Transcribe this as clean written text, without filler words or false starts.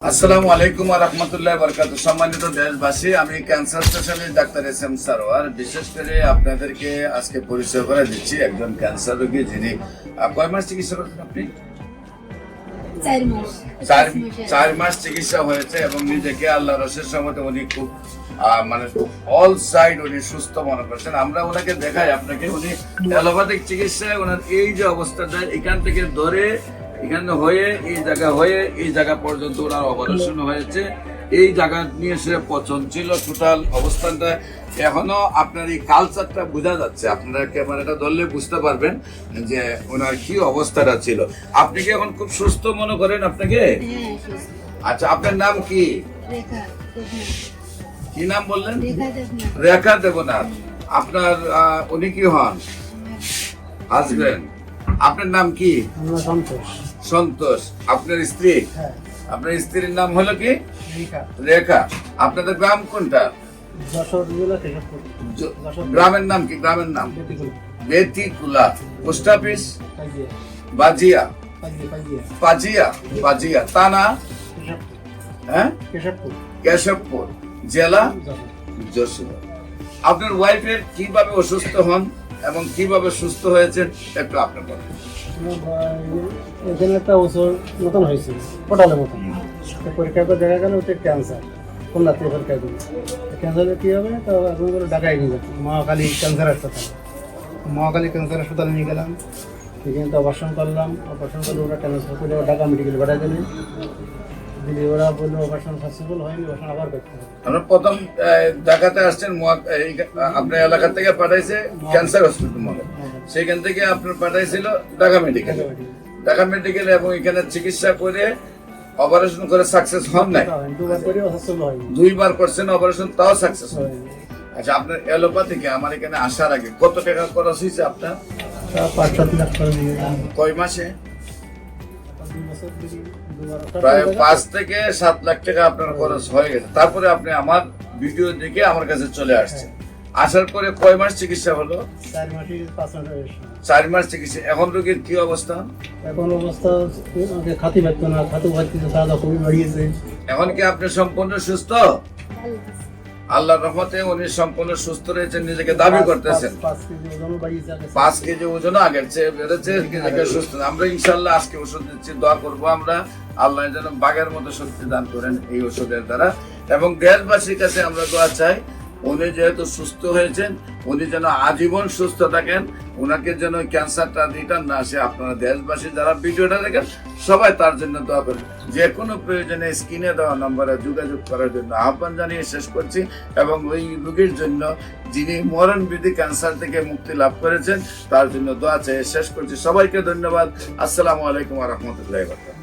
আসসালামু আলাইকুম ওয়া রাহমাতুল্লাহি ওয়া বারাকাতুহু। সম্মানিত দেশবাসী, আমি cancer specialist doctor SM. Sarwar. বিশেষ করে আপনাদেরকে আজকে পরিচয় করে দিচ্ছি একজন ক্যান্সার রোগী যিনি কয় মাস চিকিৎসা করছেন আপনি? 4 মাস চিকিৎসা হয়েছে এবং নিজেকে আল্লাহর রসের সম্মতে উনি খুব মানে অল সাইড উনি সুস্থ মনে করছেন। আমরা ওনাকে দেখাই আপনাকে, উনি অ্যালোপ্যাথিক চিকিৎসায় ওনার এই যে অবস্থাটা এখান থেকে ধরে এখানে হয়ে এই জায়গা পর্যন্ত ওনার অপারেশন হয়েছে। এই জায়গা নিয়ে সে পচন ছিল টোটাল অবস্থানটা। এখনো আপনার এই কালচারটা বোঝা যাচ্ছে, আপনারা ক্যামেরাটা ধরলে বুঝতে পারবেন যে ওনার কি অবস্থাটা ছিল। আপনি কি এখন খুব সুস্থ মনে করেন আপনাকে? আচ্ছা, আপনার নাম কি? কি নাম বললেন? রেখা দেবনাথ। আপনার উনি কি হন? হাজবেন্ড। আপনার নাম কি? সন্তোষ। আপনার স্ত্রী? আপনার স্ত্রীর নাম হলো কি? রেখা। আপনাদের গ্রাম কোনটা? গ্রামের নাম কি? গ্রামের নাম বেতিকুলা। Post office? বাজিয়া। বাজিয়া থানা? হ্যাঁ, কেশবপুর। জেলা যশোর। আপনার ওয়াইফের কিভাবে অসুস্থ হন এবং কিভাবে সুস্থ হয়েছেন একটু আপনি বলেন। এখানে একটা ওষুধ মতন হয়েছিল পোটালের মতন, পরীক্ষা করে দেখা গেল ওতে ক্যান্সার। কন্যাতে পরীক্ষা করি ক্যান্সারে কী হবে, তো এখন করে ঢাকায় নিয়ে যাবো মহাকালী ক্যান্সার হাসপাতালে। মহাকালী ক্যান্সার হাসপাতালে নিয়ে গেলাম, সেখানে তো অপারেশন করলাম। অপারেশন করলে ওরা ট্রান্সফার করে ঢাকা মেডিকেল পাঠা দিলেন। দিদি ওরা বললো অপারেশন সাকসেসফুল হয়নি, অপারেশন আবার করতে হবে। আমরা প্রথম ঢাকাতে আসছেন, আপনার এলাকা থেকে পাঠাইছে ক্যান্সার হসপিটাল মনে, সেখান থেকে আপনার পাঠাইছিল ঢাকা মেডিকেল এবং এখানে চিকিৎসা করে অপারেশন করে সাকসেস হন নাই। দুইবার করছেন অপারেশন, তাও সাকসেস হয়। আচ্ছা, আপনার অ্যালোপ্যাথিকে আমার এখানে আসার আগে কত টাকা খরচ হয়েছে আপনার? 5-7 লাখ টাকা। কয় মাসে? প্রায় 5 থেকে 7 লাখ টাকা আপনার খরচ হয়ে গেছে। তারপরে আপনি আমার ভিডিও দেখে আমার কাছে চলে আসছেন। আসার পরে কয় মাস চিকিৎসা হলো? 4 মাস চিকিৎসা। এখন রোগীর কি অবস্থা? এখন অবস্থা খাতি পারতো না, খাতু পাচ্ছিল, খাওয়া খুবই বাড়িয়েছে। এখন কি আপনি সম্পূর্ণ সুস্থ? আল্লাহর রহমতে উনি সম্পূর্ণ সুস্থ রয়েছেন, নিজেকে দাবি করতেছেন। 5 কেজি ওজন আগের চেয়ে বেড়েছে, নিজেকে সুস্থ। আমরা ইনশাল্লাহ আজকে ওষুধ দিচ্ছি, দোয়া করবো আমরা আল্লাহ যেন বাঘের মতো শক্তি দান করেন এই ওষুধের দ্বারা। এবং দেশবাসীর কাছে আমরা দোয়া চাই, উনি যেহেতু সুস্থ হয়েছেন উনি যেন আজীবন সুস্থ থাকেন, ওনাকে যেন ক্যান্সারটা রিটার্ন না আসে। আপনারা দেশবাসী যারা ভিডিওটা দেখেন সবাই তার জন্য দোয়া করেন। যে কোনো প্রয়োজনে স্ক্রিনে দেওয়া নম্বরে যোগাযোগ করার জন্য আহ্বান জানিয়ে শেষ করছি। এবং ওই রোগীর জন্য যিনি মরণবিধি ক্যান্সার থেকে মুক্তি লাভ করেছেন তার জন্য দোয়া চেয়ে শেষ করছি। সবাইকে ধন্যবাদ। আসসালামু আলাইকুম ওয়া রাহমাতুল্লাহি ওয়া বারাকাতুহু।